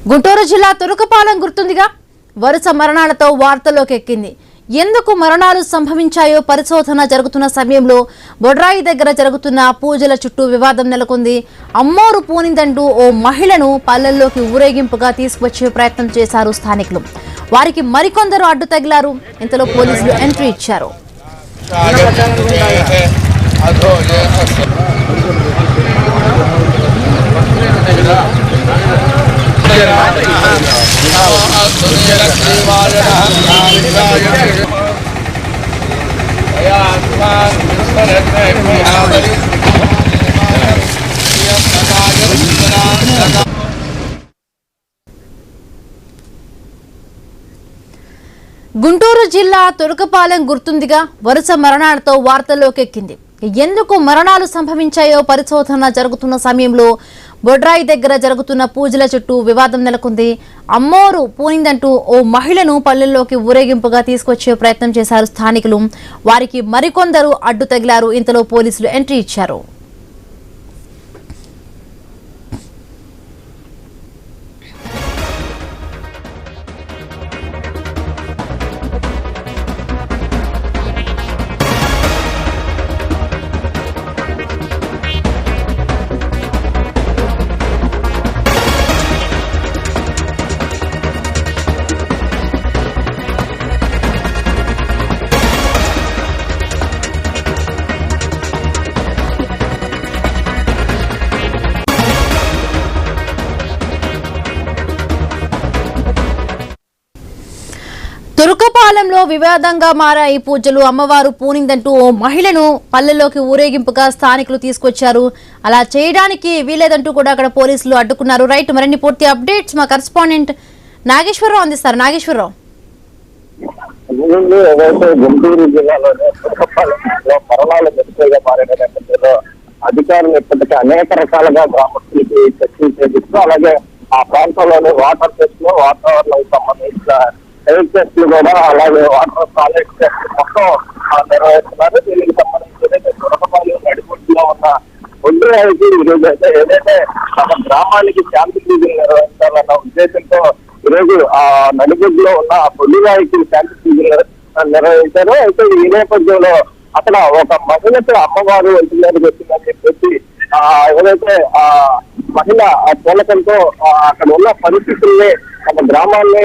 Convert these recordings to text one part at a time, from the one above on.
గుంటూరు జిల్లా తురకపాలెం గుర్తుందిగా, వరుస మరణాలతో వార్తల్లోకి ఎక్కింది. ఎందుకు మరణాలు సంభవించాయో పరిశోధన జరుగుతున్న సమయంలో బొడ్రాయి దగ్గర జరుగుతున్న పూజల చుట్టూ వివాదం నెలకొంది. అమ్మోరు పూనిందంటూ ఓ మహిళను పల్లెల్లోకి ఊరేగింపుగా తీసుకువచ్చే ప్రయత్నం చేశారు స్థానికులు. వారికి మరికొందరు అడ్డు తగిలారు. ఇంతలో పోలీసులు ఎంట్రీ ఇచ్చారు. గుంటూరు జిల్లా తురకపాలెం గుర్తుందిగా, వరుస మరణాలతో వార్తల్లోకి ఎక్కింది. ఎందుకు మరణాలు సంభవించాయో పరిశోధన జరుగుతున్న సమయంలో బొడ్రాయి దగ్గర జరుగుతున్న పూజల చుట్టూ వివాదం నెలకొంది. అమ్మోరు పూనిందంటూ ఓ మహిళను పల్లెల్లోకి ఊరేగింపుగా తీసుకొచ్చే ప్రయత్నం చేశారు స్థానికులు. వారికి మరికొందరు అడ్డు తగిలారు. ఇంతలో పోలీసులు ఎంట్రీ ఇచ్చారు. తురకపాలెంలో వివాదంగా మారాయి పూజలు. అమ్మవారు పూనిందంటూ ఓ మహిళను పల్లెల్లోకి ఊరేగింపుగా స్థానికులు తీసుకొచ్చారు. అలా చేయడానికి వీలేదంటూ కూడా అక్కడ పోలీసులు అడ్డుకున్నారు. రైట్, మరిన్ని పూర్తి అప్డేట్స్ మా కరెస్పాండెంట్ నాగేశ్వరరావు అందిస్తారు. నాగేశ్వరరావు, గుంటూరు జిల్లాలోని తురకపాలెంలో మరణాలు మెరుపుగా మారిన నేపథ్యంలో అధికారులు ఇప్పటికీ అనేక రకాలుగా గ్రామస్తులకి చర్చలు చేపిస్తూ, అలాగే ఆ ప్రాంతంలోని వాటర్ టెస్ట్ లో వాతావరణం సంబంధించిన హెల్త్ టెస్ట్లు కూడా, అలాగే వాటర్ టాయిలెట్ టెస్ట్ మొత్తం నిర్వహిస్తున్నారు. దీనికి సంబంధించి తురకపాలెం నడిబొడ్డులో ఉన్న బొడ్రాయికి ఈరోజు అయితే ఏదైతే తమ గ్రామానికి శాంతి పూజలు నిర్వహించాలన్న ఉద్దేశంతో ఈరోజు ఆ నడిబొడ్డులో ఉన్న బొడ్రాయికి శాంతి పూజలు నిర్వహించారు. అయితే ఈ నేపథ్యంలో అక్కడ ఒక మహిళతో అమ్మవారు ఒంటి మీదకి వచ్చిందని చెప్పేసి ఏదైతే ఆ మహిళ పూలకంతో అక్కడ ఉన్న పరిస్థితుల్ని, తమ గ్రామాన్ని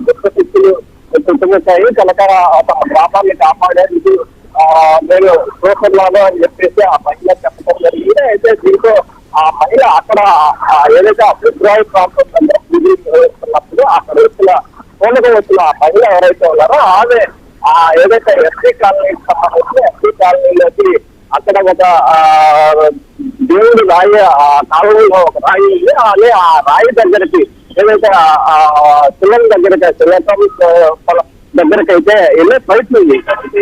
దుఃఖశక్తులు చుట్టుముట్టాయి. కనుక తమ గ్రామాన్ని కాపాడేందుకు నేను చూస్తున్నాను అని చెప్పేసి ఆ మహిళ చెప్పడం జరిగింది. అయితే దీంతో ఆ మహిళ అక్కడ ఏదైతే ఆ బొడ్రాయి ప్రాంతం దగ్గర పూజలు నిర్వహిస్తున్నప్పుడు అక్కడ వచ్చిన పూలకం వచ్చిన ఆ మహిళ ఎవరైతే ఉన్నారో ఆమె ఏదైతే ఎస్సీ కాలనీకి సంబంధించి ఎస్సీ కాలనీలోకి అక్కడ ఒక దేవుడి రాయి, ఆ కాలంలో ఒక రాయి ఉంది. అదే ఆ రాయి దగ్గరికి ఏదైతే శిలం దగ్గరకి శిలకం దగ్గరకి అయితే వెళ్ళే ప్రయత్నం ఉంది.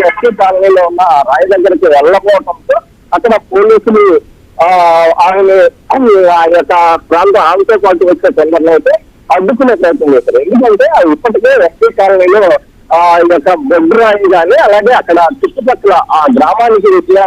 ఎస్సీ కాలనీలో ఉన్న రాయి దగ్గరికి వెళ్ళకపోవడంతో అక్కడ పోలీసులు ఆమె ఆ యొక్క ప్రాంతం ఆమెతో పాటు వచ్చే తొందరలో అయితే అడ్డుకునే ప్రయత్నం చేశారు. ఎందుకంటే ఇప్పటికే ఎస్సీ కాలనీలో ఈ యొక్క బొడ్రాయి కానీ, అలాగే అక్కడ చుట్టుపక్కల ఆ గ్రామానికి వచ్చిన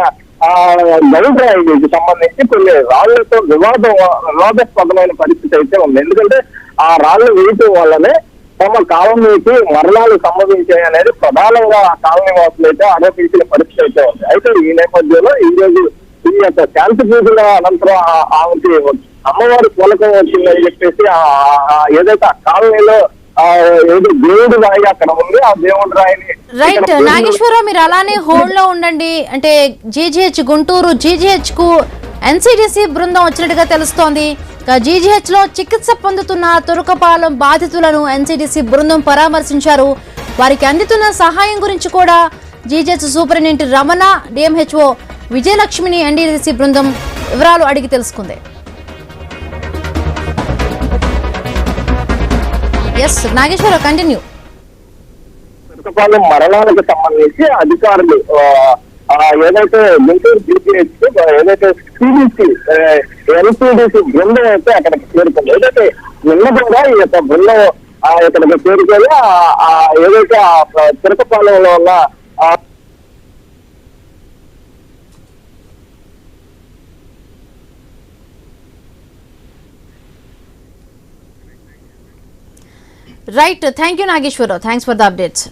గౌడ్రాయికి సంబంధించి కొన్ని రాళ్లతో వివాదాస్పదమైన పరిస్థితి అయితే ఉంది. ఎందుకంటే ఆ రాళ్లు వేయటం వల్లనే తమ కాలనీకి మరణాలు సంభవించాయి అనేది ప్రధానంగా ఆ కాలనీ వాసులు అయితే ఆరోపించిన పరిస్థితి అయితే ఉంది. అయితే ఈ నేపథ్యంలో ఈ రోజు ఈ యొక్క శాంతి పూజల అనంతరం ఆమెకి అమ్మవారి పూలకం వచ్చిందని చెప్పేసి ఏదైతే ఆ కాలనీలో ఏదో దేవుడి రాయి అక్కడ ఉంది, ఆ దేవుడి రాయిని. రైట్ నాగేశ్వరరావు, మీరు అలానే హోల్డ్ లో ఉండండి. అంటే జీజీహెచ్ గుంటూరు జీజీహెచ్ కు ఎన్సీడీసీ బృందం వచ్చినట్టుగా తెలుస్తోంది. జీజీహెచ్ లో చికిత్స పొందుతున్న తురకపాలెం బాధితులను ఎన్సీడీసీ బృందం పరామర్శించారు. వారికి అందుతున్న సహాయం గురించి కూడా జీజీహెచ్ సూపరింటెండెంట్ రమణ, డిఎంహెచ్ఓ విజయలక్ష్మిని ఎన్డీడీసీ బృందం వివరాలు అడిగి తెలుసుకుంది. Yes Nageswararao, continue. తురకపాలెం మరణాలకు సంబంధించి అధికారులు ఏదైతే గుంటూరు జీపీహెచ్ ఏదైతే సిడిసి ఎన్సీడీసీ బృందం అయితే అక్కడికి చేరుకుంది. ఏదైతే నిన్నగా ఈ యొక్క బృందం ఇక్కడికి చేరుకొని ఏదైతే ఆ తురకపాలెంలో ఉన్న right, thank you Nageswara Rao, thanks for the updates.